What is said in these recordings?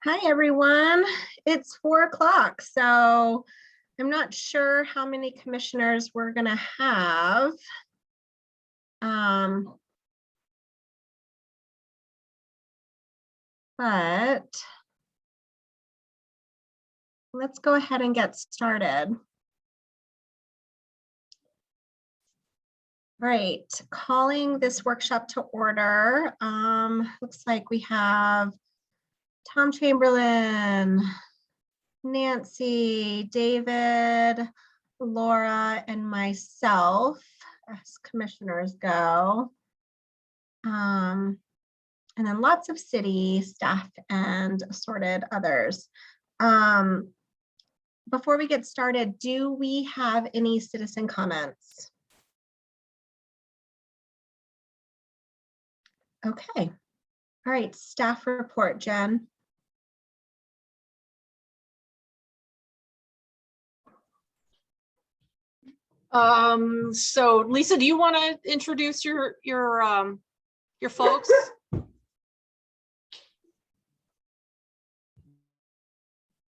Hi, everyone. It's 4 o'clock, so I'm not sure how many commissioners we're going to have. But let's go ahead and get started. All right, calling this workshop to order. Looks like we have Tom Chamberlain, Nancy, David, Laura, and myself as commissioners go. And then lots of city staff and assorted others. Before we get started, do we have any citizen comments? Okay. All right, staff report, Jen. So Lisa, do you want to introduce your folks?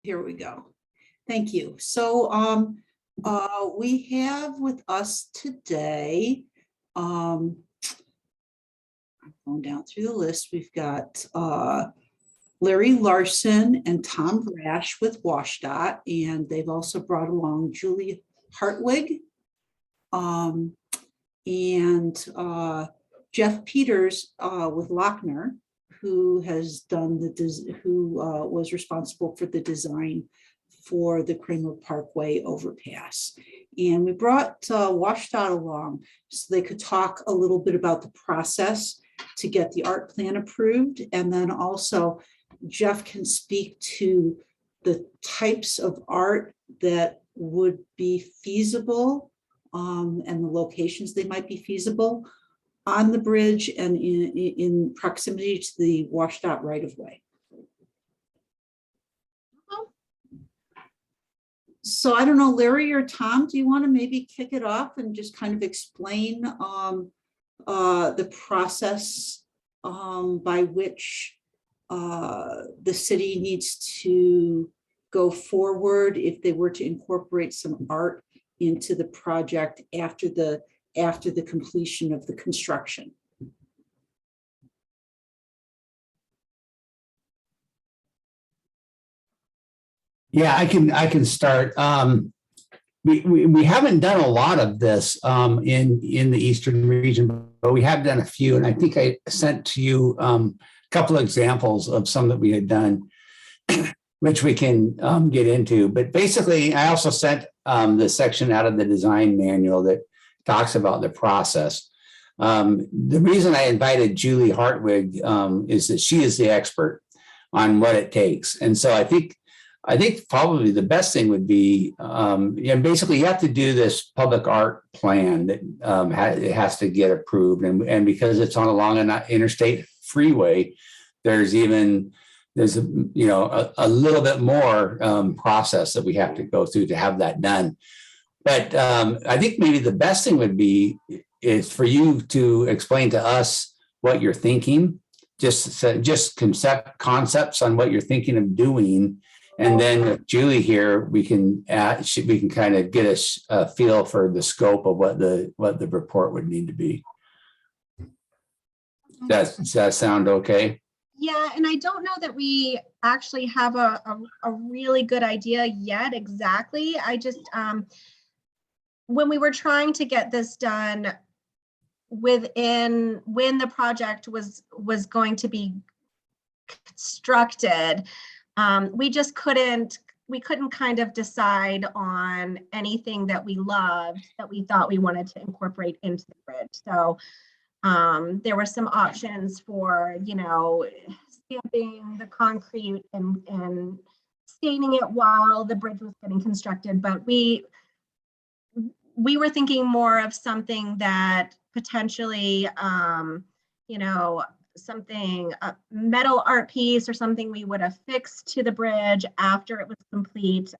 Here we go. Thank you. So we have with us today, I'm going down through the list. We've got Larry Larson and Tom Brash with WashDOT, and they've also brought along Julie Hartwig and Jeff Peters with Lochner, who has done was responsible for the design for the Cramer Parkway overpass. And we brought WashDOT along so they could talk a little bit about the process to get the art plan approved. And then also Jeff can speak to the types of art that would be feasible and the locations they might be feasible on the bridge and in proximity to the WashDOT right-of-way. So I don't know, Larry or Tom, do you want to maybe kick it off and just kind of explain the process by which the city needs to go forward if they were to incorporate some art into the project after the completion of the construction? Yeah, I can start. We haven't done a lot of this in the Eastern region, but we have done a few, and I think I sent to you a couple of examples of some that we had done, which we can get into. But basically, I also sent the section out of the design manual that talks about the process. The reason I invited Julie Hartwig is that she is the expert on what it takes, and so I think probably the best thing would be, basically you have to do this public art plan that it has to get approved. And because it's on a long interstate freeway, there's a little bit more process that we have to go through to have that done. But I think maybe the best thing would be is for you to explain to us what you're thinking, just concepts on what you're thinking of doing. And then with Julie here, we can kind of get a feel for the scope of what the report would need to be. Does that sound okay? Yeah, and I don't know that we actually have a really good idea yet exactly. I just, when we were trying to get this done when the project was going to be constructed, we couldn't kind of decide on anything that we loved that we thought we wanted to incorporate into the bridge. So There were some options for, stamping the concrete and staining it while the bridge was getting constructed, but we were thinking more of something that potentially, something, a metal art piece or something we would have fixed to the bridge after it was complete.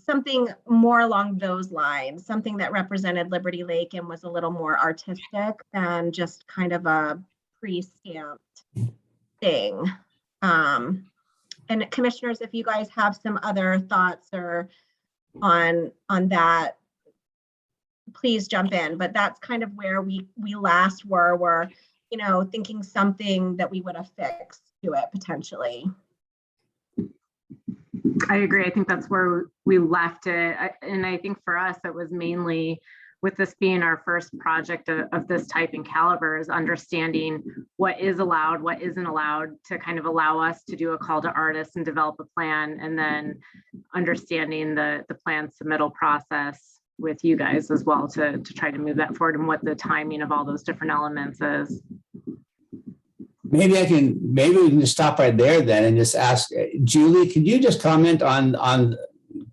Something more along those lines, something that represented Liberty Lake and was a little more artistic than just kind of a pre-stamped thing. And commissioners, if you guys have some other thoughts or on that, please jump in. But that's kind of where we last were, thinking something that we would have fixed to it potentially. I agree. I think that's where we left it. And I think for us, it was mainly with this being our first project of this type and caliber, is understanding what is allowed, what isn't allowed, to kind of allow us to do a call to artists and develop a plan, and then understanding the plan submittal process with you guys as well to try to move that forward, and what the timing of all those different elements is. Maybe we can just stop right there then and just ask Julie, could you just comment on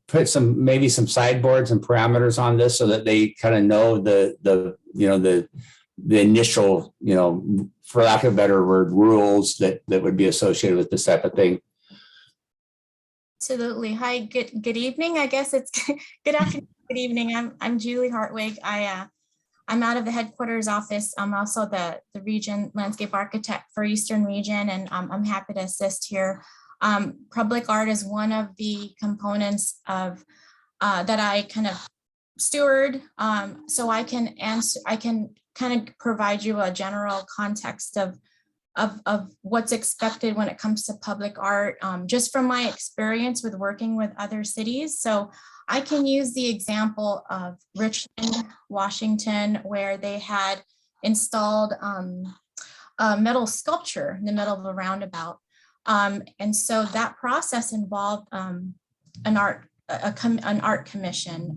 put maybe some sideboards and parameters on this so that they kind of know the initial, for lack of a better word, rules that would be associated with this type of thing. Absolutely. Hi, good evening. I guess it's good afternoon, good evening. I'm Julie Hartwig. I'm out of the headquarters office. I'm also the region landscape architect for Eastern Region, and I'm happy to assist here. Public art is one of the components of that I kind of steward. So I can kind of provide you a general context of what's expected when it comes to public art, just from my experience with working with other cities. So I can use the example of Richland, Washington, where they had installed a metal sculpture in the middle of a roundabout. And so that process involved an art commission.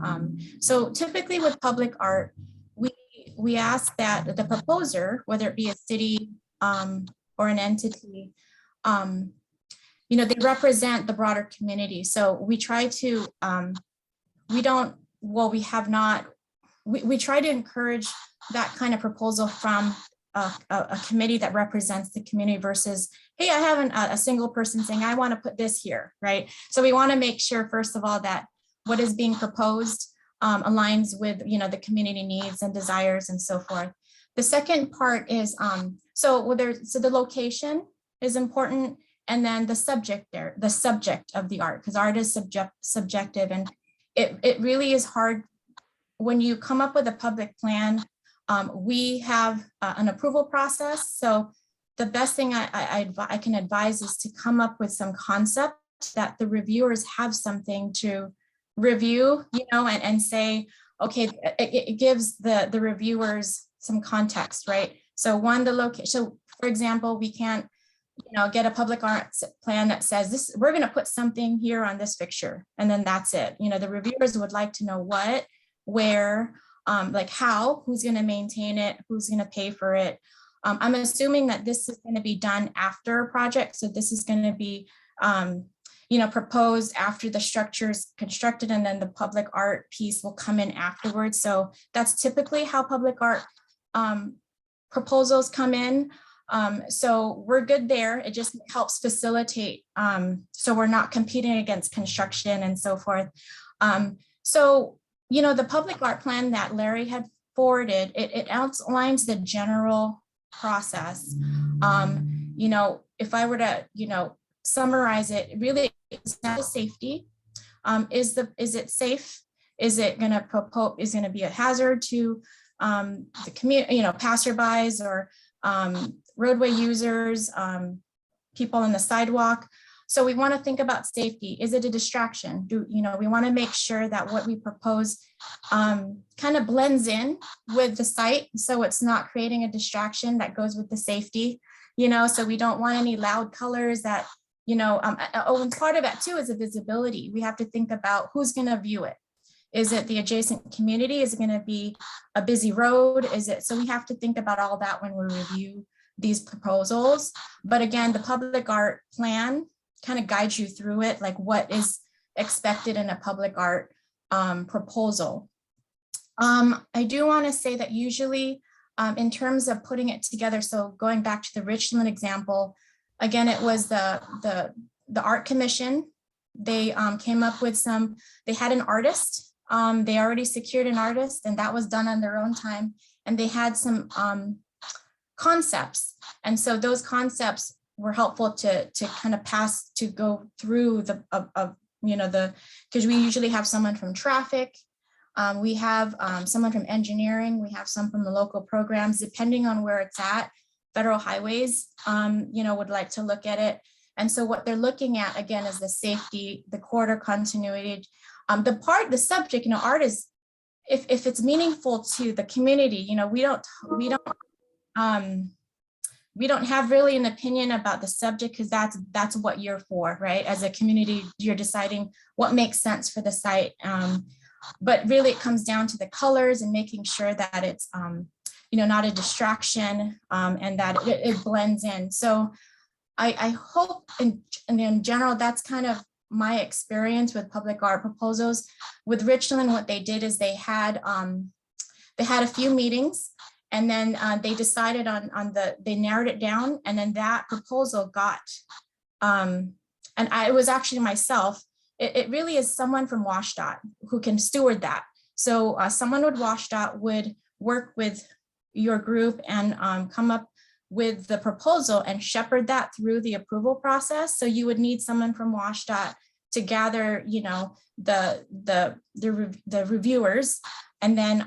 So typically with public art, we ask that the proposer, whether it be a city or an entity, they represent the broader community. So we try to, we try to encourage that kind of proposal from a committee that represents the community versus, hey, I have a single person saying, I want to put this here, right? So we want to make sure, first of all, that what is being proposed aligns with, the community needs and desires and so forth. The second part is, so the location is important, and then the subject of the art, because art is subjective, and it really is hard when you come up with a public plan. We have an approval process. So the best thing I can advise is to come up with some concept that the reviewers have something to review, and say, okay, it gives the reviewers some context, right? So the location. So for example, we can't, get a public arts plan that says this, we're going to put something here on this fixture, and then that's it. The reviewers would like to know what, where, like how, who's going to maintain it, who's going to pay for it. I'm assuming that this is going to be done after a project. So this is going to be, proposed after the structure is constructed, and then the public art piece will come in afterwards. So that's typically how public art proposals come in. So we're good there. It just helps facilitate, so we're not competing against construction and so forth. So, the public art plan that Larry had forwarded, it outlines the general process. If I were to, summarize it, really it's not safety. Is it safe? Is it going to be a hazard to the community, passerbys or roadway users, people on the sidewalk? So we want to think about safety. Is it a distraction? We want to make sure that what we propose kind of blends in with the site, so it's not creating a distraction that goes with the safety. So we don't want any loud colors that, and part of that too is the visibility. We have to think about who's going to view it. Is it the adjacent community? Is it going to be a busy road? Is it, so we have to think about all that when we review these proposals. But again, the public art plan kind of guides you through it, like what is expected in a public art proposal. I do want to say that usually in terms of putting it together, so going back to the Richland example, again, it was the art commission. They came up with some, they had an artist. They already secured an artist, and that was done on their own time. And they had some concepts. And so those concepts were helpful to kind of pass, to go through the, because we usually have someone from traffic. We have someone from engineering. We have some from the local programs, depending on where it's at. Federal highways, would like to look at it. And so what they're looking at, again, is the safety, the corridor continuity. The subject, art is, if it's meaningful to the community, we don't have really an opinion about the subject, because that's what you're for, right? As a community, you're deciding what makes sense for the site. But really it comes down to the colors and making sure that it's, not a distraction, and that it blends in. So I hope in general, that's kind of my experience with public art proposals. With Richland, what they did is they had a few meetings, and then they decided they narrowed it down, and then that proposal got, it was actually myself. It really is someone from WashDOT who can steward that. So someone with WashDOT would work with your group and come up with the proposal and shepherd that through the approval process. So you would need someone from WashDOT to gather, the reviewers. And then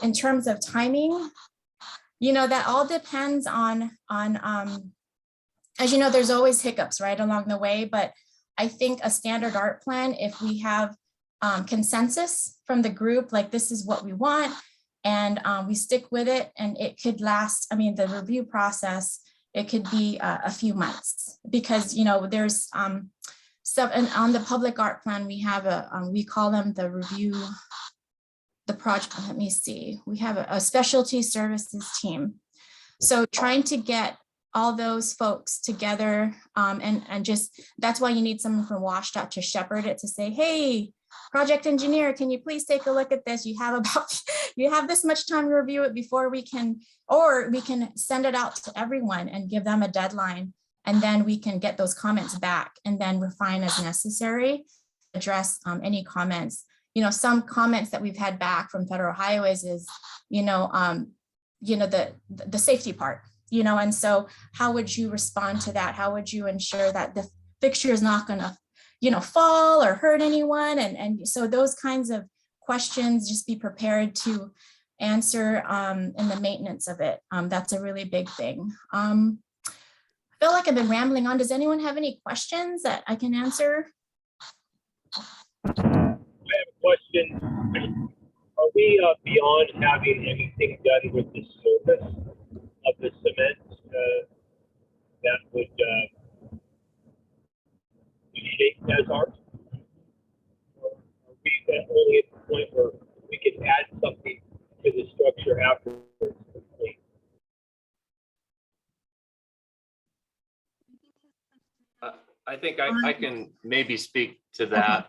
in terms of timing, that all depends on as you know, there's always hiccups right along the way, but I think a standard art plan, if we have consensus from the group, like this is what we want, and we stick with it, and it could last, the review process, it could be a few months, because, there's stuff, and on the public art plan, we have we call them the project, let me see, we have a specialty services team. So trying to get all those folks together, and just, that's why you need someone from WashDOT to shepherd it, to say, hey, project engineer, can you please take a look at this? You have this much time to review it before we can send it out to everyone and give them a deadline. And then we can get those comments back and then refine as necessary, address any comments. Some comments that we've had back from Federal Highways is, the safety part, and so how would you respond to that? How would you ensure that the fixture is not going to, fall or hurt anyone? And so those kinds of questions, just be prepared to answer in the maintenance of it. That's a really big thing. I feel like I've been rambling on. Does anyone have any questions that I can answer? I have a question. Are we beyond having anything done with the surface of the cement that would be shaped as art? Or are we only at the point where we can add something to the structure after it's complete? I think I can maybe speak to that.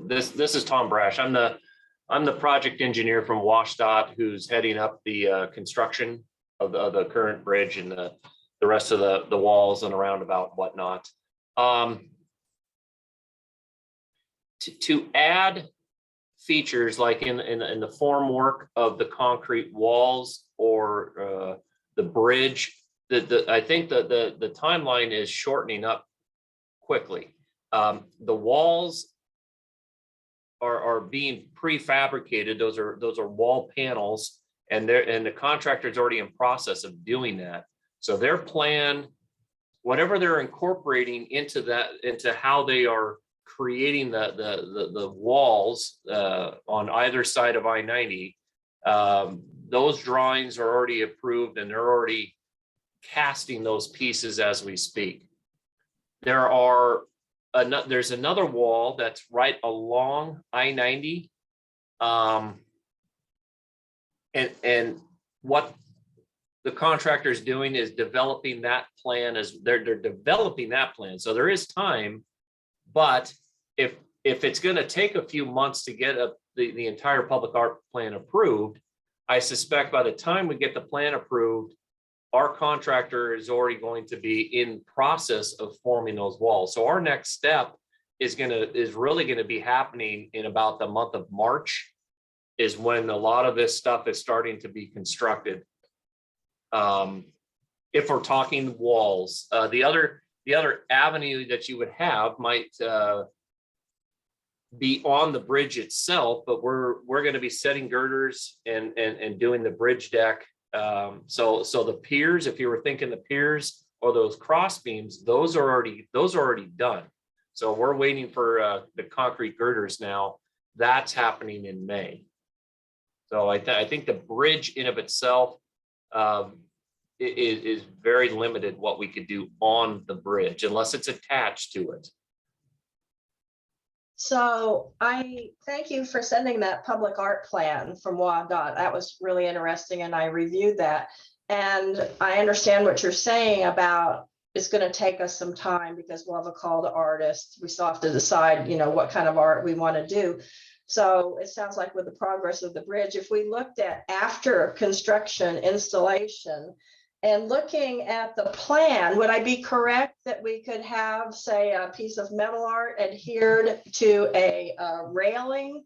This is Tom Brash. I'm the project engineer from WashDOT, who's heading up the construction of the current bridge and the rest of the walls and the roundabout, whatnot. To add features like in the formwork of the concrete walls or the bridge, I think the timeline is shortening up quickly. The walls are being prefabricated. Those are wall panels, and the contractor's already in process of doing that. So their plan, whatever they're incorporating into how they are creating the walls on either side of I-90, those drawings are already approved, and they're already casting those pieces as we speak. There are there's another wall that's right along I-90. And what the contractor is doing is developing that plan as they're developing that plan. So there is time, but if it's going to take a few months to get the entire public art plan approved, I suspect by the time we get the plan approved, our contractor is already going to be in process of forming those walls. So our next step is really going to be happening in about the month of March, is when a lot of this stuff is starting to be constructed. If we're talking walls, the other avenue that you would have might be on the bridge itself, but we're going to be setting girders and doing the bridge deck. So the piers, if you were thinking the piers or those cross beams, those are already done. So we're waiting for the concrete girders now. That's happening in May. So I think the bridge in of itself is very limited what we could do on the bridge unless it's attached to it. So I thank you for sending that public art plan from WADOT. That was really interesting, and I reviewed that. And I understand what you're saying about it's going to take us some time because we'll have a call to artists. We still have to decide, what kind of art we want to do. So it sounds like with the progress of the bridge, if we looked at after construction installation and looking at the plan, would I be correct that we could have, say, a piece of metal art adhered to a railing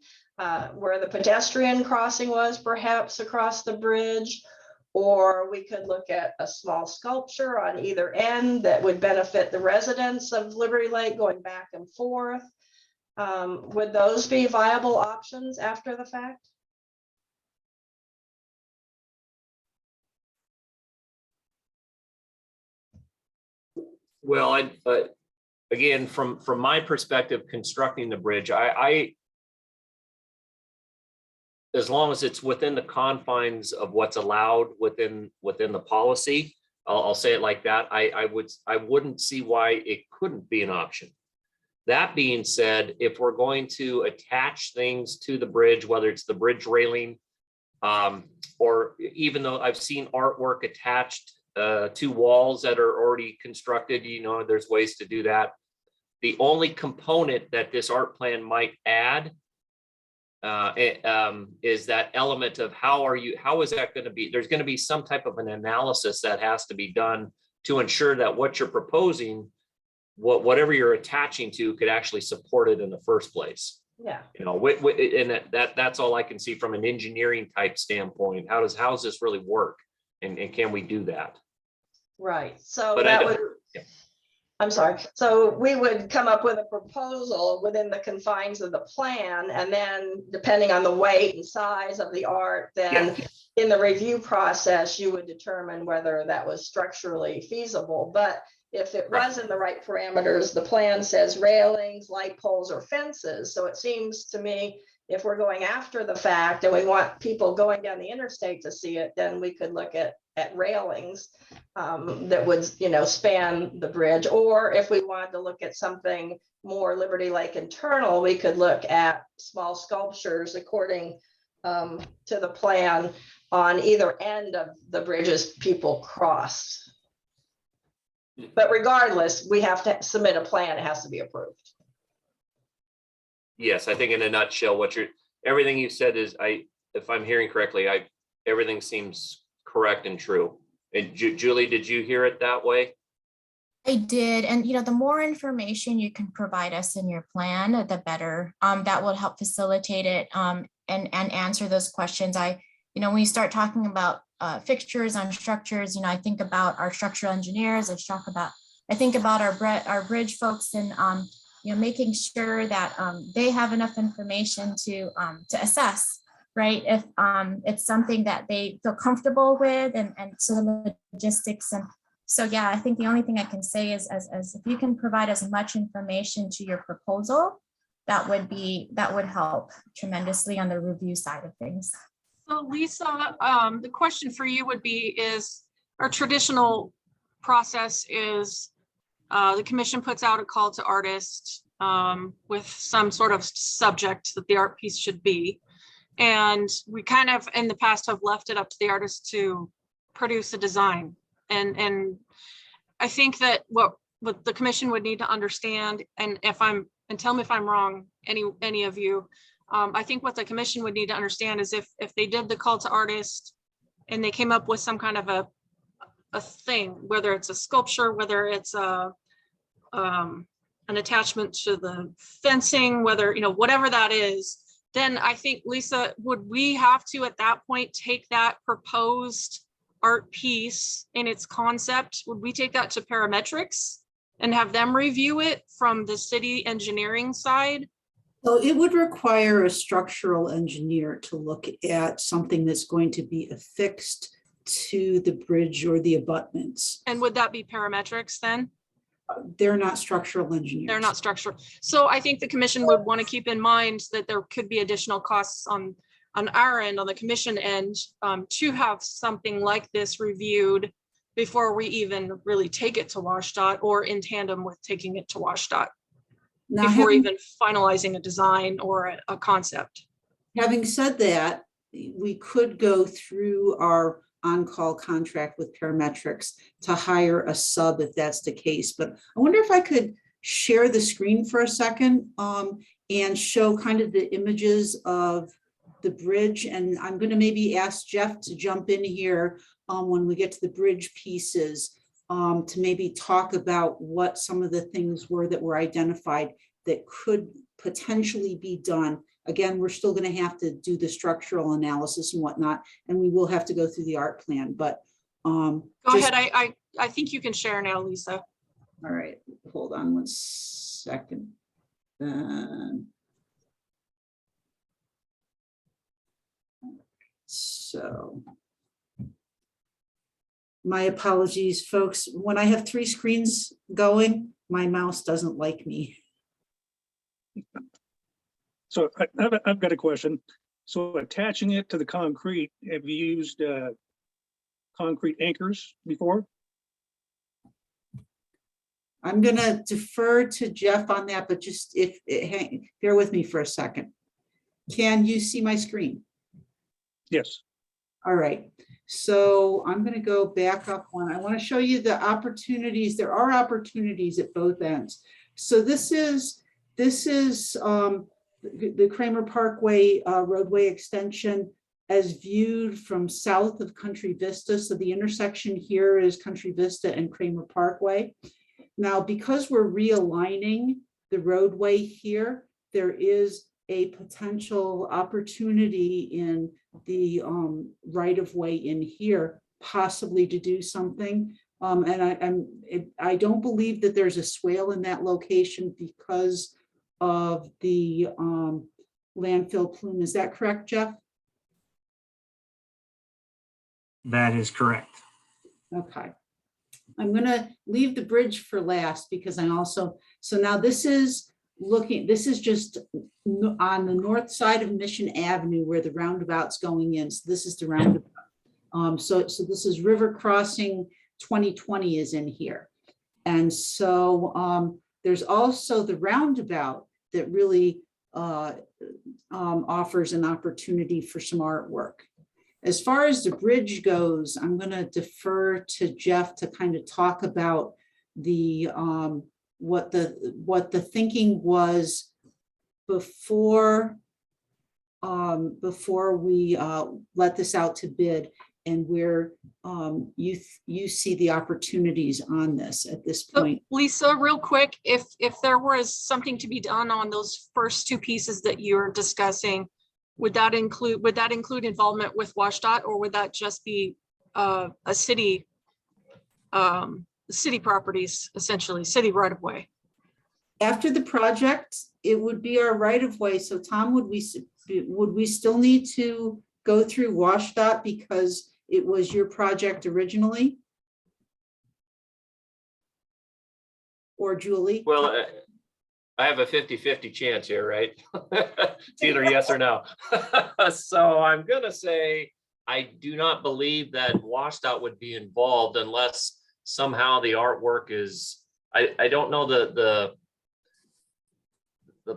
where the pedestrian crossing was perhaps across the bridge? Or we could look at a small sculpture on either end that would benefit the residents of Liberty Lake going back and forth. Would those be viable options after the fact? Well, again, from my perspective, constructing the bridge, I as long as it's within the confines of what's allowed within the policy, I'll say it like that. I wouldn't see why it couldn't be an option. That being said, if we're going to attach things to the bridge, whether it's the bridge railing, or even though I've seen artwork attached to walls that are already constructed, there's ways to do that. The only component that this art plan might add is that element of how is that going to be? There's going to be some type of an analysis that has to be done to ensure that what you're proposing, whatever you're attaching to, could actually support it in the first place. Yeah. And that's all I can see from an engineering type standpoint. How does this really work? And can we do that? Right. So But that would, I'm sorry. So we would come up with a proposal within the confines of the plan, and then depending on the weight and size of the art, then in the review process, you would determine whether that was structurally feasible. But if it was in the right parameters, the plan says railings, light poles, or fences. So it seems to me, if we're going after the fact and we want people going down the interstate to see it, then we could look at railings that would, span the bridge. Or if we wanted to look at something more Liberty Lake internal, we could look at small sculptures according to the plan on either end of the bridges people cross. But regardless, we have to submit a plan. It has to be approved. Yes, I think in a nutshell, everything you said is, if I'm hearing correctly, everything seems correct and true. And Julie, did you hear it that way? I did. And, the more information you can provide us in your plan, the better. That will help facilitate it and answer those questions. When you start talking about fixtures on structures, I think about our structural engineers. I think about our bridge folks, and making sure that they have enough information to assess, right? If it's something that they feel comfortable with, and so the logistics. And so, yeah, I think the only thing I can say is as if you can provide as much information to your proposal, that would help tremendously on the review side of things. So Lisa, the question for you would be, is our traditional process is the commission puts out a call to artists with some sort of subject that the art piece should be. And we kind of in the past have left it up to the artist to produce a design. And I think that what the commission would need to understand, and tell me if I'm wrong, any of you, I think what the commission would need to understand is if they did the call to artists and they came up with some kind of a thing, whether it's a sculpture, whether it's an attachment to the fencing, whether, whatever that is, then I think, Lisa, would we have to at that point take that proposed art piece in its concept? Would we take that to parametrics and have them review it from the city engineering side? So it would require a structural engineer to look at something that's going to be affixed to the bridge or the abutments. And would that be parametrics then? They're not structural engineers. They're not structural. So I think the commission would want to keep in mind that there could be additional costs on our end, on the commission end, to have something like this reviewed before we even really take it to WashDOT or in tandem with taking it to WashDOT, before even finalizing a design or a concept. Having said that, we could go through our on-call contract with parametrics to hire a sub if that's the case. But I wonder if I could share the screen for a second and show kind of the images of the bridge. And I'm going to maybe ask Jeff to jump in here when we get to the bridge pieces to maybe talk about what some of the things were that were identified that could potentially be done. Again, we're still going to have to do the structural analysis and whatnot, and we will have to go through the art plan, but go ahead. I think you can share now, Lisa. All right, hold on one second. So my apologies, folks. When I have 3 screens going, my mouse doesn't like me. So I've got a question. So attaching it to the concrete, have you used concrete anchors before? I'm going to defer to Jeff on that, but just bear with me for a second. Can you see my screen? Yes. All right. So I'm going to go back up one. I want to show you the opportunities. There are opportunities at both ends. So this is the Cramer Parkway roadway extension as viewed from south of Country Vista. So the intersection here is Country Vista and Cramer Parkway. Now, because we're realigning the roadway here, there is a potential opportunity in the right-of-way in here, possibly to do something. And I don't believe that there's a swale in that location because of the landfill plume. Is that correct, Jeff? That is correct. Okay. I'm going to leave the bridge for last because so now this is just on the north side of Mission Avenue where the roundabout's going in. So this is the roundabout. So this is River Crossing 2020 is in here. And so there's also the roundabout that really offers an opportunity for some artwork. As far as the bridge goes, I'm going to defer to Jeff to kind of talk about the what the thinking was before we let this out to bid, and where you see the opportunities on this at this point. So, Lisa, real quick, if there was something to be done on those first 2 pieces that you're discussing, would that include involvement with WashDOT, or would that just be a city properties, essentially city right of way? After the project, it would be our right of way. So Tom, would we still need to go through WashDOT because it was your project originally? Or Julie? Well, I have a 50-50 chance here, right? It's either yes or no. So I'm gonna say, I do not believe that WashDOT would be involved unless somehow the artwork is I don't know the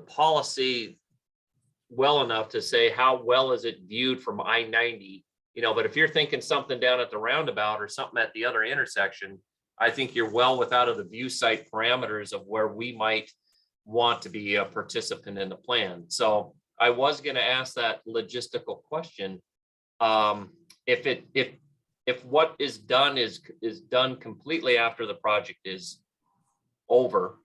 policy well enough to say how well is it viewed from I-90, but if you're thinking something down at the roundabout or something at the other intersection, I think you're well without of the view site parameters of where we might want to be a participant in the plan. So I was going to ask that logistical question. If what is done is done completely after the project is over,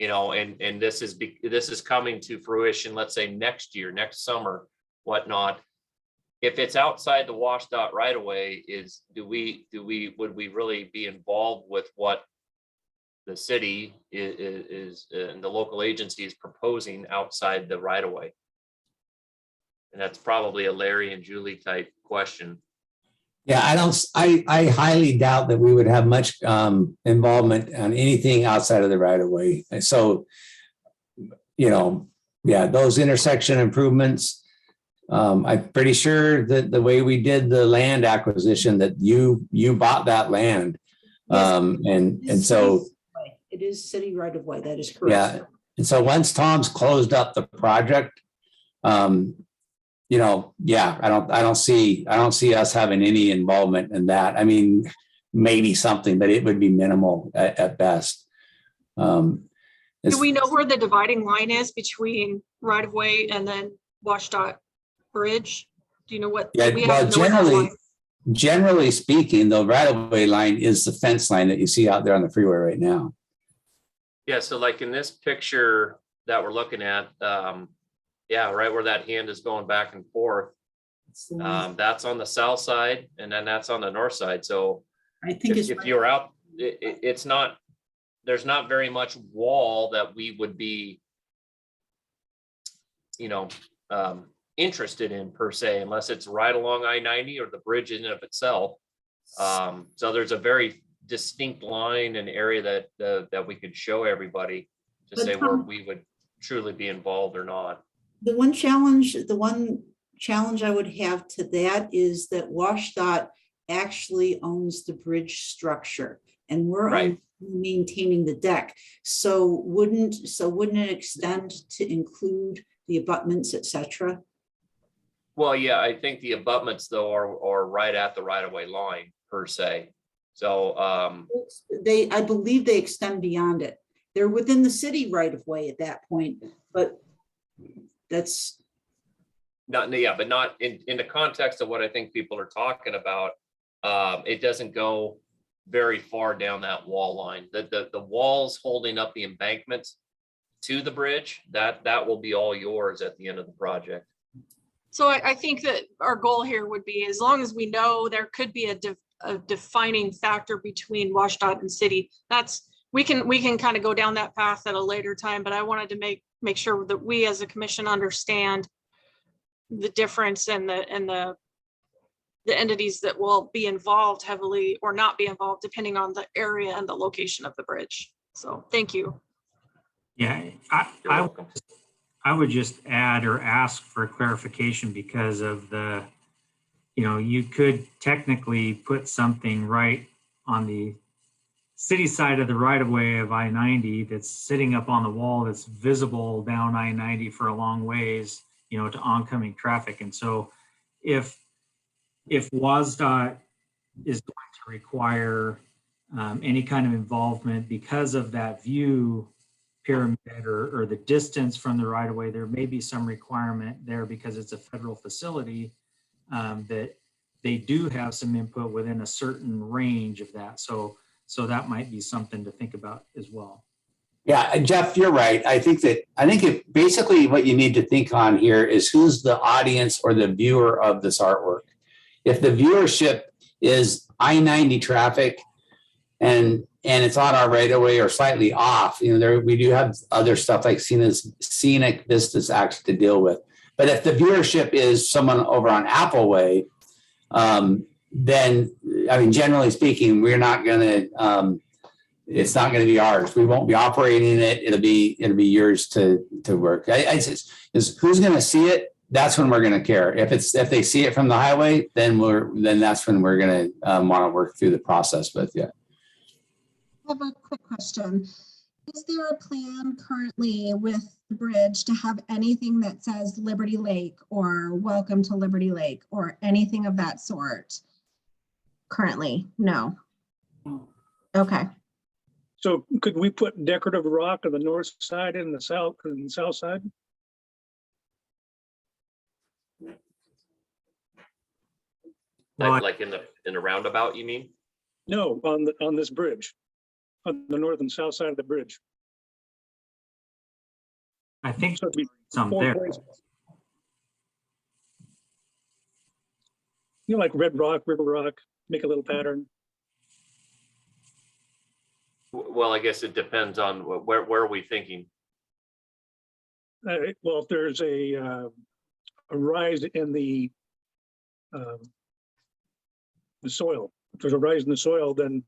and this is coming to fruition, let's say next year, next summer, whatnot. If it's outside the WashDOT right away, would we really be involved with what the city is and the local agency is proposing outside the right of way? And that's probably a Larry and Julie type question. Yeah, I highly doubt that we would have much involvement on anything outside of the right of way. So, yeah, those intersection improvements, I'm pretty sure that the way we did the land acquisition, that you bought that land. And so it is city right of way. That is correct. Yeah. And so once Tom's closed up the project, I don't see us having any involvement in that. I mean, maybe something, but it would be minimal at best. Do we know where the dividing line is between right of way and then WashDOT bridge? Do you know what? Yeah, well, generally speaking, the right of way line is the fence line that you see out there on the freeway right now. Yeah, so like in this picture that we're looking at, yeah, right where that hand is going back and forth, that's on the south side, and then that's on the north side. So I think if you're out, it's not, there's not very much wall that we would be, interested in per se, unless it's right along I-90 or the bridge in and of itself. So there's a very distinct line and area that we could show everybody to say where we would truly be involved or not. The one challenge I would have to that is that WashDOT actually owns the bridge structure, and we're maintaining the deck. So wouldn't it extend to include the abutments, etc.? Well, yeah, I think the abutments though are right at the right of way line per se. So I believe they extend beyond it. They're within the city right of way at that point, but that's not, but not in the context of what I think people are talking about. It doesn't go very far down that wall line. The walls holding up the embankment to the bridge, that will be all yours at the end of the project. So I think that our goal here would be, as long as we know there could be a defining factor between WashDOT and city, we can kind of go down that path at a later time. But I wanted to make sure that we as a commission understand the difference and the entities that will be involved heavily or not be involved, depending on the area and the location of the bridge. So thank you. Yeah, I would just add or ask for clarification because of you could technically put something right on the city side of the right of way of I-90 that's sitting up on the wall that's visible down I-90 for a long ways, to oncoming traffic. And so if WashDOT is going to require any kind of involvement because of that view pyramid or the distance from the right of way, there may be some requirement there because it's a federal facility that they do have some input within a certain range of that. So that might be something to think about as well. Yeah, Jeff, you're right. I think basically what you need to think on here is who's the audience or the viewer of this artwork. If the viewership is I-90 traffic and it's on our right of way or slightly off, we do have other stuff like scenic vistas actually to deal with. But if the viewership is someone over on Appleway, then, generally speaking, we're not going to, it's not going to be ours. We won't be operating it. It'll be yours to work. Is who's going to see it? That's when we're going to care. If they see it from the highway, then that's when we're going to want to work through the process with you. have a quick question. Is there a plan currently with the bridge to have anything that says Liberty Lake or welcome to Liberty Lake or anything of that sort? Currently, no. Okay. So could we put decorative rock on the north side and the south side? Well, Like in the roundabout, you mean? No, on this bridge, on the north and south side of the bridge. I think So it'd be some four there. places. You know, like red rock, river rock, make a little pattern. Well, I guess it depends on where are we thinking? Well, if there's a rise in the soil, if there's a rise in the soil, then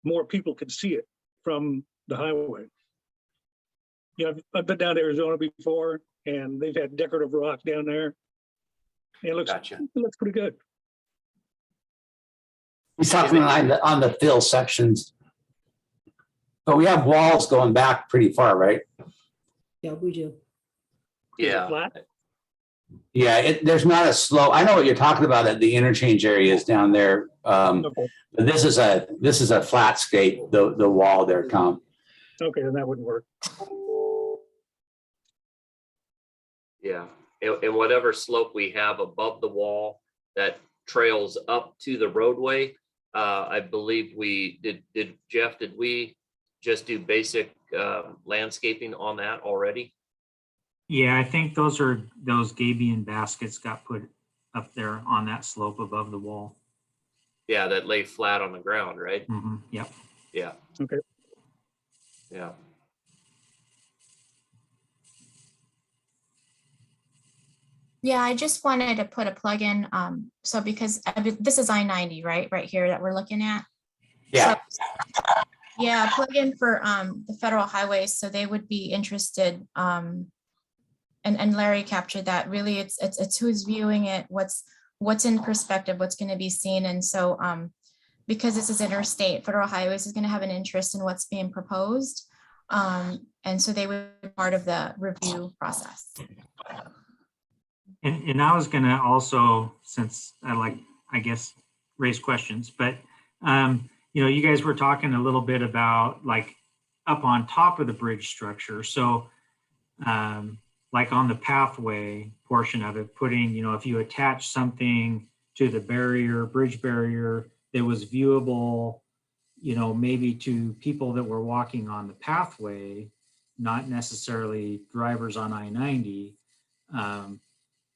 more people could see it from the highway. Yeah, I've been down to Arizona before, and they've had decorative rock down there. It looks pretty good. He's talking on the fill sections. But we have walls going back pretty far, right? Yeah, we do. Yeah. Flat? Yeah, there's not a slope. I know what you're talking about at the interchange areas down there. Okay. But this is a flat scape, the wall there, Tom. Okay, then that wouldn't work. Yeah, and whatever slope we have above the wall that trails up to the roadway, I believe we did Jeff, did we just do basic landscaping on that already? Yeah, I think those gabion baskets got put up there on that slope above the wall. Yeah, that lay flat on the ground, right? Mhm, yep. Yeah. Okay. Yeah. Yeah, I just wanted to put a plug in. So because this is I-90, right here that we're looking at. Yeah. So, yeah, plug in for the federal highways, so they would be interested. And Larry captured that. Really, it's who's viewing it, what's in perspective, what's going to be seen, and so because this is interstate, federal highways is going to have an interest in what's being proposed, and so they would be part of the review process. And I was gonna also, since I guess, raise questions, but you guys were talking a little bit about like up on top of the bridge structure. So like on the pathway portion of it, putting, if you attach something to the bridge barrier that was viewable, maybe to people that were walking on the pathway, not necessarily drivers on I-90,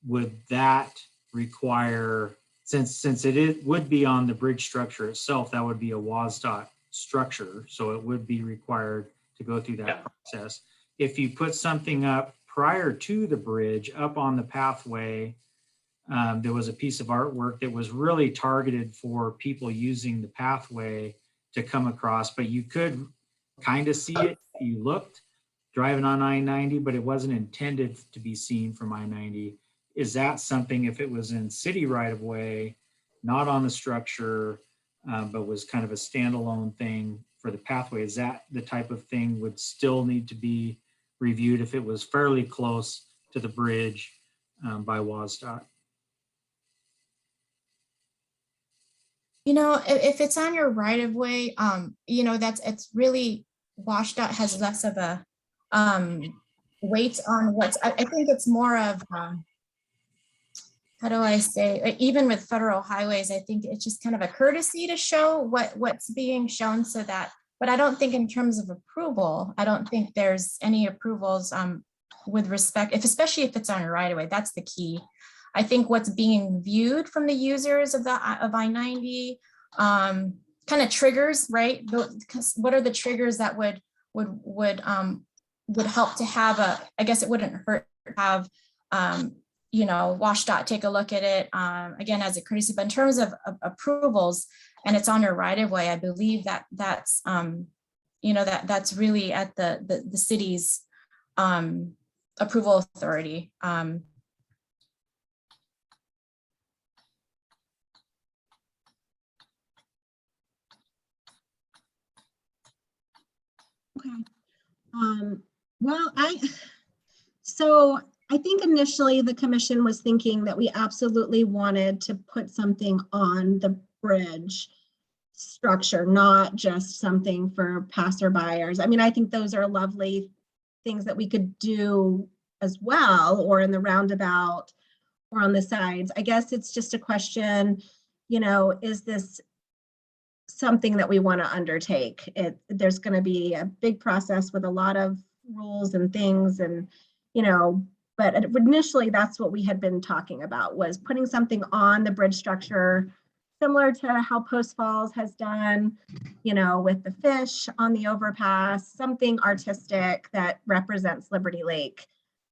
would that require, since it would be on the bridge structure itself, that would be a WSDOT structure, so it would be required to go through that process. If you put something up prior to the bridge up on the pathway, there was a piece of artwork that was really targeted for people using the pathway to come across, but you could kind of see it if you looked driving on I-90, but it wasn't intended to be seen from I-90. Is that something, if it was in city right of way, not on the structure, but was kind of a standalone thing for the pathway, is that the type of thing would still need to be reviewed if it was fairly close to the bridge by WSDOT? If it's on your right of way, it's really, WSDOT has less of a weight on I think it's more of, how do I say, even with federal highways, I think it's just kind of a courtesy to show what's being shown, so that, but I don't think in terms of approval, I don't think there's any approvals with respect, especially if it's on a right of way, that's the key. I think what's being viewed from the users of I-90 kind of triggers, right? What are the triggers that would help to have I guess it wouldn't hurt to have WSDOT take a look at it, again, as a courtesy, but in terms of approvals, and it's on your right of way, I believe that's that's really at the city's approval authority. Okay. Well, so I think initially the commission was thinking that we absolutely wanted to put something on the bridge structure, not just something for passerbyers. I mean, I think those are lovely things that we could do as well, or in the roundabout or on the sides. I guess it's just a question, you know, is this something that we want to undertake? There's going to be a big process with a lot of rules and things, and, you know, but initially that's what we had been talking about, was putting something on the bridge structure similar to how Post Falls has done, you know, with the fish on the overpass, something artistic that represents Liberty Lake.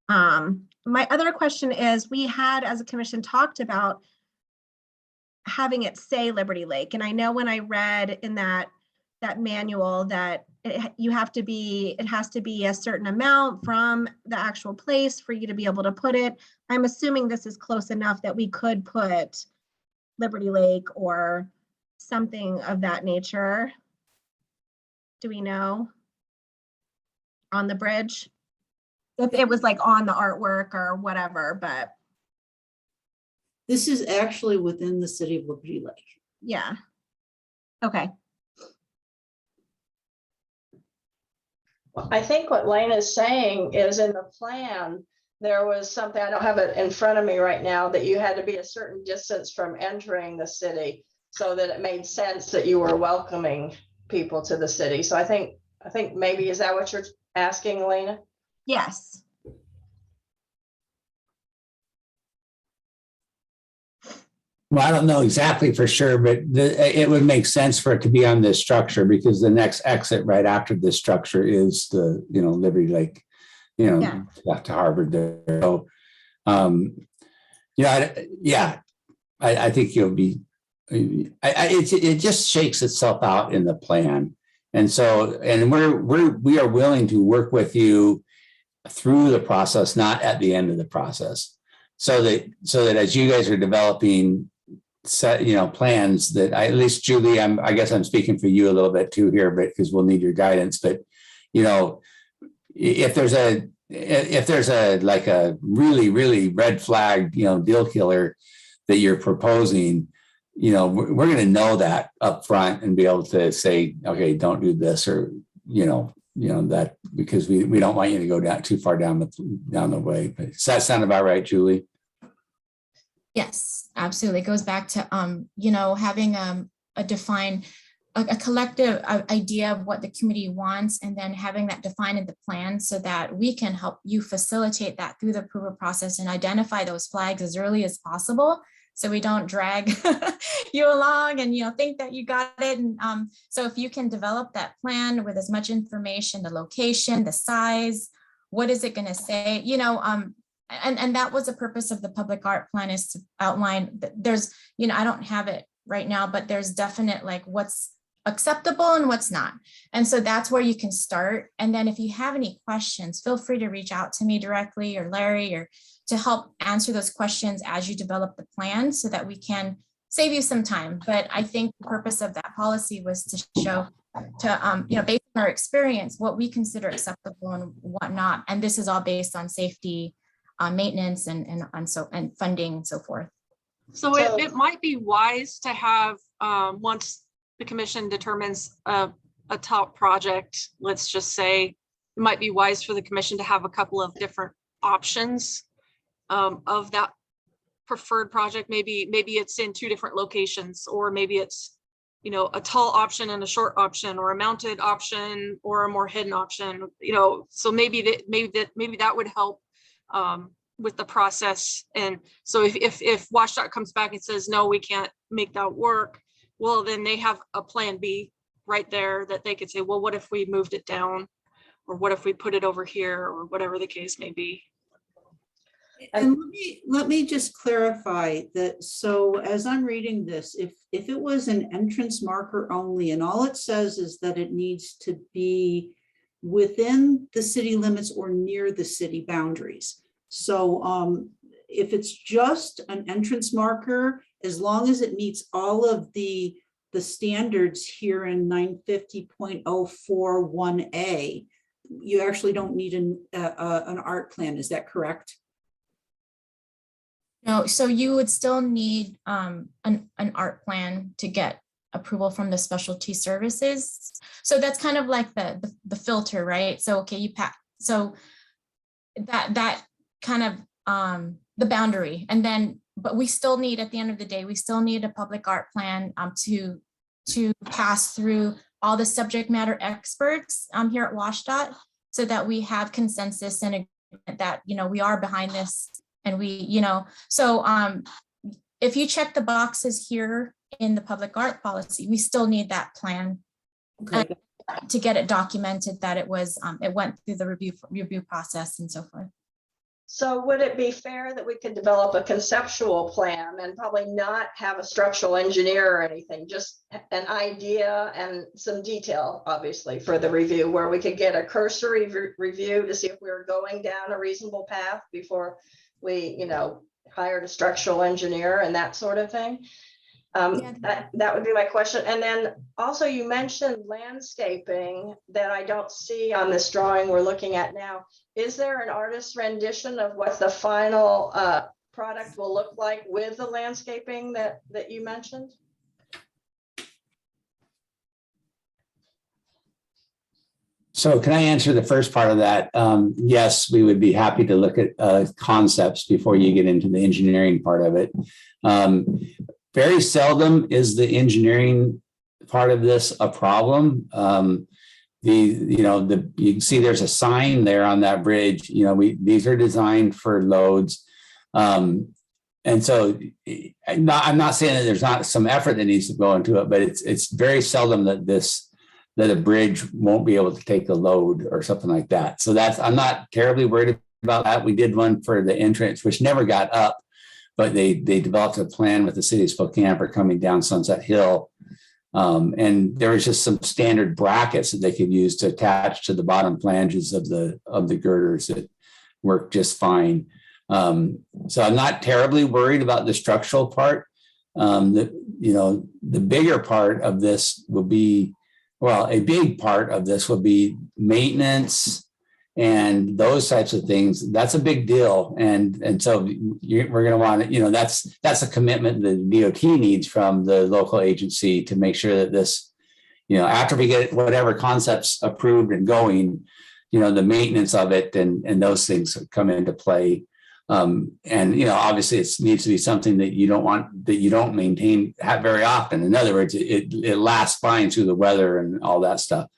My other question is, we had as a commission talked about having it say Liberty Lake. And I know when I read in that manual that it has to be a certain amount from the actual place for you to be able to put it. I'm assuming this is close enough that we could put Liberty Lake or something of that nature. Do we know? On the bridge? If it was like on the artwork or whatever, but. This is actually within the city of Liberty Lake. Yeah. Okay. I think what Lane is saying is in the plan, there was something, I don't have it in front of me right now, that you had to be a certain distance from entering the city so that it made sense that you were welcoming people to the city. So I think maybe, is that what you're asking, Elena? Yes. Well, I don't know exactly for sure, but it would make sense for it to be on this structure, because the next exit right after this structure is the, you know, Liberty Lake, you know, to Harvard there. So, I think you'll be, it just shakes itself out in the plan. And so, and we are willing to work with you through the process, not at the end of the process. So that as you guys are developing set, you know, plans that at least Julie, I guess I'm speaking for you a little bit too here, but because we'll need your guidance. But, you know, if there's a like a really, really red flag, you know, deal killer that you're proposing, you know, we're going to know that up front and be able to say, okay, don't do this, or, you know, that, because we don't want you to go down too far down the way. But does that sound about right, Julie? Yes, absolutely. It goes back to, you know, having a collective idea of what the community wants, and then having that defined in the plan so that we can help you facilitate that through the approval process and identify those flags as early as possible, so we don't drag you along and, you know, think that you got it. And so if you can develop that plan with as much information, the location, the size, what is it going to say, you know, and that was the purpose of the public art plan, is to outline that there's, you know, I don't have it right now, but there's definite like what's acceptable and what's not. And so that's where you can start. And then if you have any questions, feel free to reach out to me directly, or Larry, or to help answer those questions as you develop the plan, so that we can save you some time. But I think the purpose of that policy was to show, you know, based on our experience, what we consider acceptable and what not. And this is all based on safety, maintenance, and funding and so forth. So it might be wise to have, once the commission determines a top project, let's just say, it might be wise for the commission to have a couple of different options of that preferred project. Maybe it's in 2 different locations, or maybe it's, you know, a tall option and a short option, or a mounted option or a more hidden option, you know. So maybe that would help with the process. And so if WashDOT comes back and says, no, we can't make that work, well, then they have a plan B right there that they could say, well, what if we moved it down, or what if we put it over here, or whatever the case may be. And let me just clarify that. So as I'm reading this, if it was an entrance marker only, and all it says is that it needs to be within the city limits or near the city boundaries. So if it's just an entrance marker, as long as it meets all of the the standards here in 950.041A, you actually don't need an art plan. Is that correct? No, so you would still need an art plan to get approval from the specialty services. So that's kind of like the filter, right? So, okay, so that kind of the boundary. And then, but we still need, at the end of the day, we still need a public art plan to pass through all the subject matter experts here at WashDOT, so that we have consensus and agreement that, we are behind this. And we, so if you check the boxes here in the public art policy, we still need that plan to get it documented that it was, it went through the review process and so forth. So would it be fair that we could develop a conceptual plan and probably not have a structural engineer or anything, just an idea and some detail, obviously, for the review, where we could get a cursory review to see if we were going down a reasonable path before we, hired a structural engineer and that sort of thing? That would be my question. And then also you mentioned landscaping that I don't see on this drawing we're looking at now. Is there an artist's rendition of what the final product will look like with the landscaping that you mentioned? So can I answer the first part of that? Yes, we would be happy to look at concepts before you get into the engineering part of it. Very seldom is the engineering part of this a problem. You can see there's a sign there on that bridge. These are designed for loads. And so I'm not saying that there's not some effort that needs to go into it, but it's very seldom that a bridge won't be able to take a load or something like that. So I'm not terribly worried about that. We did one for the entrance, which never got up, but they developed a plan with the city of Spokane for coming down Sunset Hill. And there was just some standard brackets that they could use to attach to the bottom flanges of the girders that work just fine. So I'm not terribly worried about the structural part. The bigger part of this will be, a big part of this will be maintenance and those types of things. That's a big deal. And so we're going to want to, that's a commitment the DOT needs from the local agency to make sure that this, after we get whatever concepts approved and going, the maintenance of it and those things come into play. Obviously it needs to be something that you don't maintain very often. In other words, it lasts fine through the weather and all that stuff.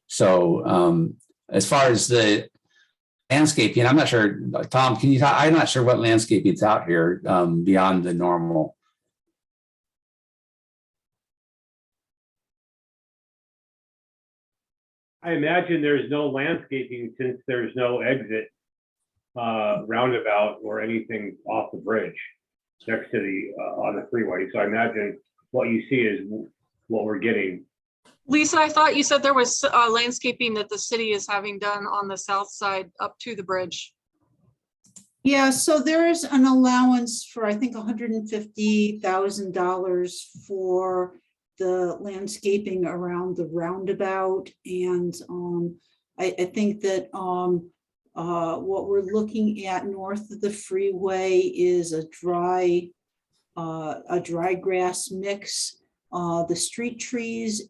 So as far as the landscaping, I'm not sure, Tom, can you talk? I'm not sure what landscaping is out here beyond the normal. I imagine there's no landscaping since there's no exit roundabout or anything off the bridge next to the on the freeway. So I imagine what you see is what we're getting. Lisa, I thought you said there was landscaping that the city is having done on the south side up to the bridge. Yeah, so there is an allowance for, I think, $150,000 for the landscaping around the roundabout. And I think that what we're looking at north of the freeway is a dry grass mix. The street trees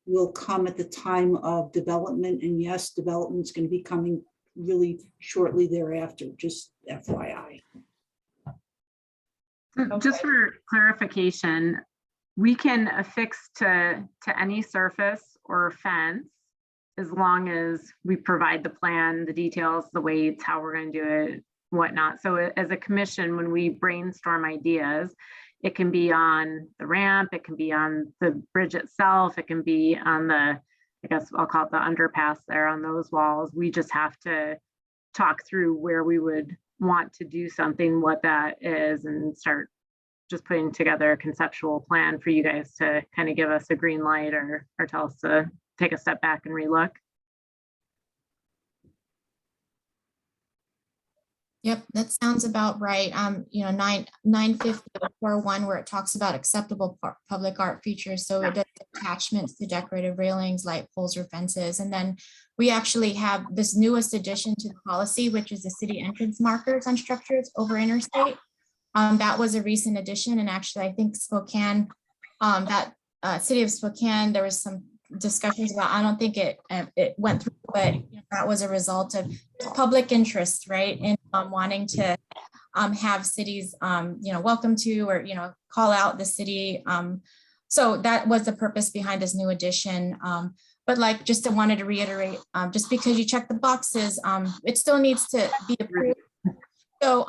will come at the time of development. And yes, development is going to be coming really shortly thereafter, just FYI. Just for clarification, we can affix to any surface or fence as long as we provide the plan, the details, the weights, how we're going to do it, whatnot. So as a commission, when we brainstorm ideas, it can be on the ramp, it can be on the bridge itself, it can be on the, I guess I'll call it the underpass there on those walls. We just have to talk through where we would want to do something, what that is, and start just putting together a conceptual plan for you guys to kind of give us a green light or tell us to take a step back and relook. Yep, that sounds about right. You know, 95041 where it talks about acceptable public art features. So it does attachments to decorative railings, light poles or fences. And then we actually have this newest addition to the policy, which is the city entrance markers on structures over interstate. That was a recent addition. And actually, I think Spokane, city of Spokane, there was some discussions about, I don't think it went through, but that was a result of public interest, right? In wanting to have cities, welcome to, or, call out the city. So that was the purpose behind this new addition. But like, just wanted to reiterate, just because you check the boxes, it still needs to be approved. So,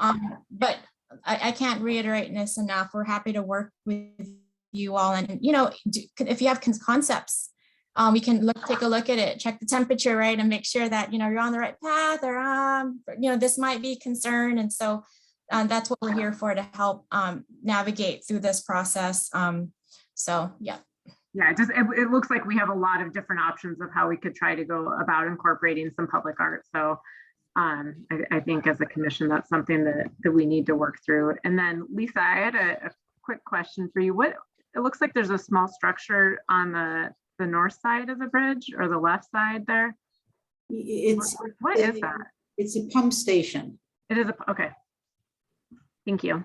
but I can't reiterate this enough. We're happy to work with you all, and if you have concepts, we can take a look at it, check the temperature, right, and make sure that you're on the right path, or this might be concern. And so that's what we're here for, to help navigate through this process. So yeah. Yeah, it looks like we have a lot of different options of how we could try to go about incorporating some public art. So I think as a commission, that's something that we need to work through. And then Lisa, I had a quick question for you. It looks like there's a small structure on the north side of the bridge, or the left side there. What is that? It's a pump station. It is okay. Thank you.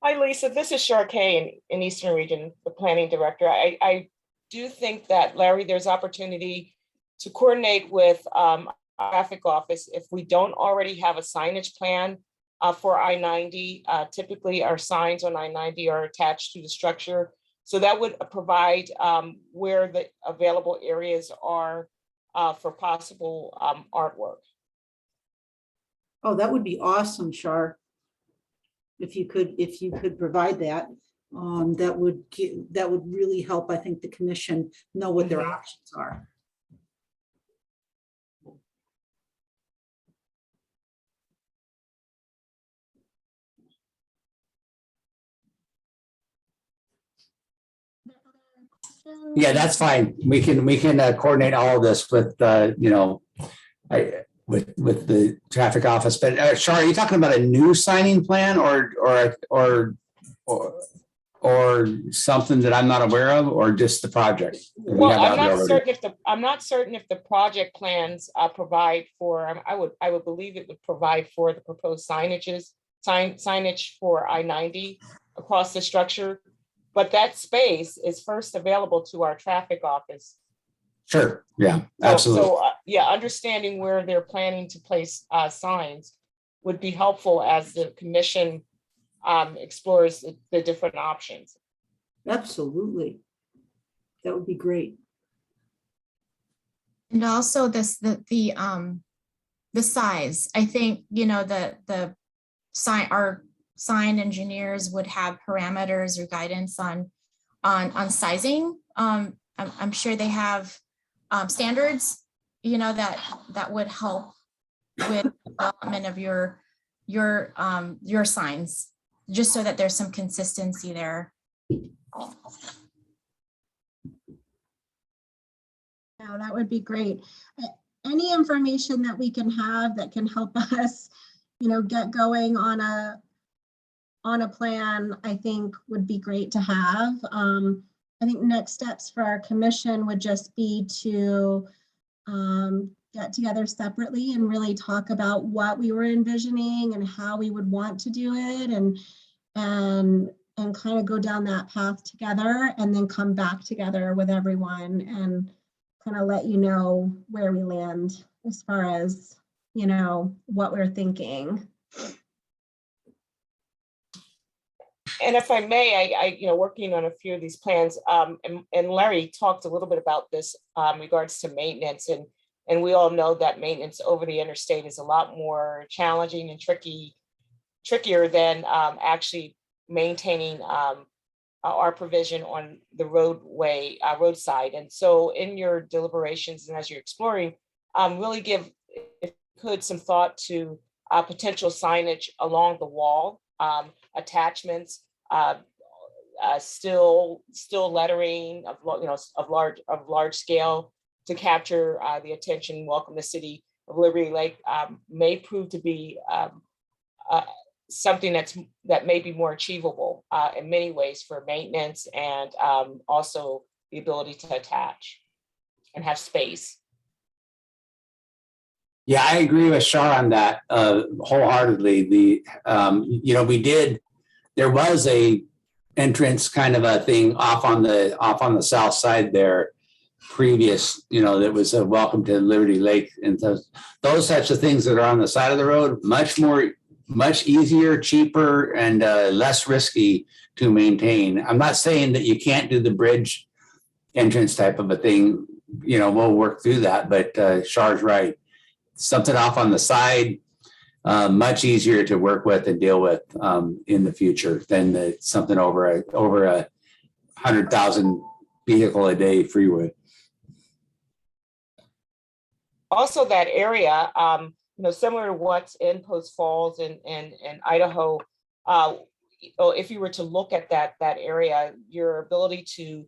Hi, Lisa. This is Sharkay in Eastern Region, the planning director. I do think that, Larry, there's opportunity to coordinate with our traffic office if we don't already have a signage plan for I-90. Typically, our signs on I-90 are attached to the structure. So that would provide where the available areas are for possible artwork. Oh, that would be awesome, Shar. If you could provide that, that would really help, I think, the commission know what their options are. Yeah, that's fine. We can coordinate all of this with with the traffic office. But Shar, are you talking about a new signing plan or something that I'm not aware of, or just the project? Well, I'm not certain if the project plans provide for. I would believe it would provide for the proposed signage for I-90 across the structure. But that space is first available to our traffic office. Sure. Yeah, absolutely. So understanding where they're planning to place signs would be helpful as the commission explores the different options. Absolutely. That would be great. And also the size. I think the sign, our sign engineers would have parameters or guidance on sizing. I'm sure they have standards, that would help with development of your signs, just so that there's some consistency there. Yeah, that would be great. Any information that we can have that can help us, get going on a plan, I think would be great to have. I think next steps for our commission would just be to get together separately and really talk about what we were envisioning and how we would want to do it, and kind of go down that path together, and then come back together with everyone and kind of let you know where we land as far as, what we're thinking. And if I may, I working on a few of these plans, and Larry talked a little bit about this in regards to maintenance, and we all know that maintenance over the interstate is a lot more challenging and trickier than actually maintaining our provision on the roadway roadside. And so in your deliberations and as you're exploring, really give, if you could, some thought to potential signage along the wall, attachments, still lettering of large scale to capture the attention, welcome the city of Liberty Lake may prove to be something that may be more achievable in many ways for maintenance and also the ability to attach and have space. Yeah, I agree with Shar on that wholeheartedly. There was a entrance kind of a thing off on the south side there previous, that was a welcome to Liberty Lake, and those types of things that are on the side of the road, much easier, cheaper, and less risky to maintain. I'm not saying that you can't do the bridge entrance type of a thing. We'll work through that, but Shar's right. Something off on the side, much easier to work with and deal with in the future than something over a 100,000 vehicle a day freeway. Also, that area, similar to what's in Post Falls and Idaho, if you were to look at that area, your ability to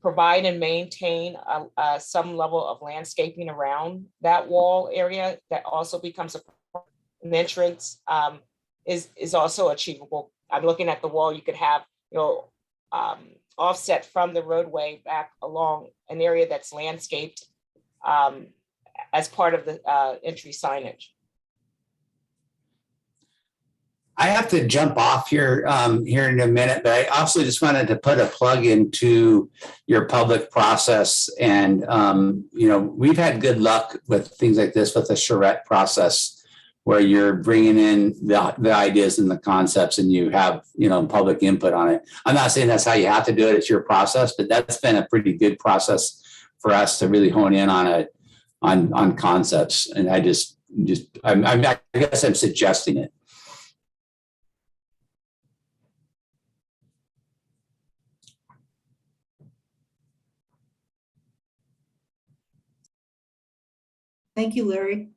provide and maintain some level of landscaping around that wall area that also becomes an entrance is also achievable. I'm looking at the wall. You could have offset from the roadway back along an area that's landscaped as part of the entry signage. I have to jump off here in a minute, but I also just wanted to put a plug into your public process. And, we've had good luck with things like this with the charrette process, where you're bringing in the ideas and the concepts and you have, public input on it. I'm not saying that's how you have to do it. It's your process, but that's been a pretty good process for us to really hone in on concepts. And I guess I'm suggesting it. Thank you, Larry.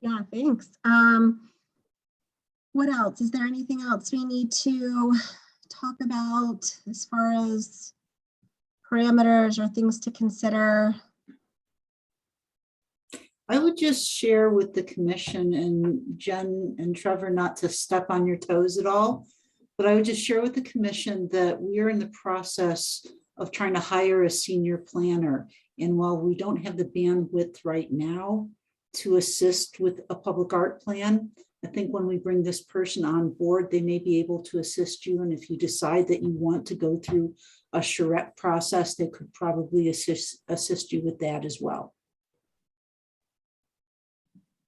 Yeah, thanks. What else? Is there anything else we need to talk about as far as parameters or things to consider? I would just share with the commission and Jen and Trevor, not to step on your toes at all, but I would just share with the commission that we are in the process of trying to hire a senior planner. And while we don't have the bandwidth right now to assist with a public art plan, I think when we bring this person on board, they may be able to assist you. And if you decide that you want to go through a charrette process, they could probably assist you with that as well.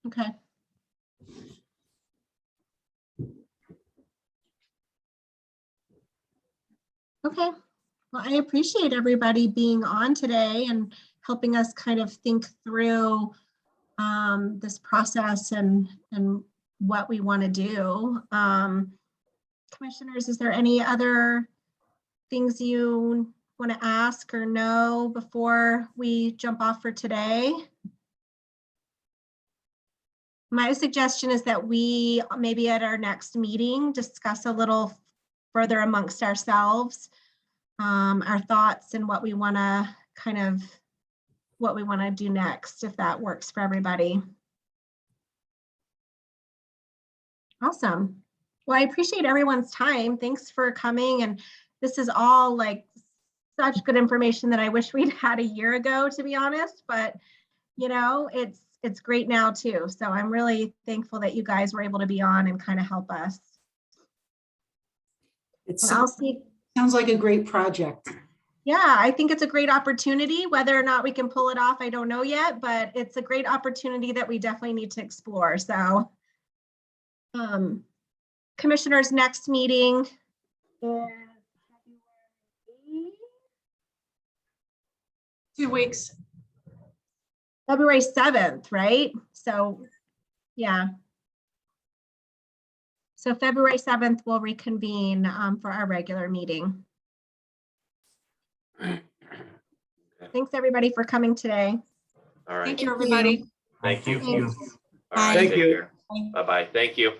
Okay. Okay. Well, I appreciate everybody being on today and helping us kind of think through this process and what we want to do. Commissioners, is there any other things you want to ask or know before we jump off for today? My suggestion is that we maybe at our next meeting discuss a little further amongst ourselves our thoughts and what we want to do next, if that works for everybody. Awesome. Well, I appreciate everyone's time. Thanks for coming. And this is all like such good information that I wish we'd had a year ago, to be honest, but it's great now too. So I'm really thankful that you guys were able to be on and kind of help us. Sounds like a great project. Yeah, I think it's a great opportunity. Whether or not we can pull it off, I don't know yet, but it's a great opportunity that we definitely need to explore. So commissioners' next meeting is 2 weeks. February 7th, right? So yeah. So February 7th, we'll reconvene for our regular meeting. Thanks everybody for coming today. All right. Thank you, everybody. Thank you. Thank you. All right, Thank take you. care. Bye-bye. Thank you.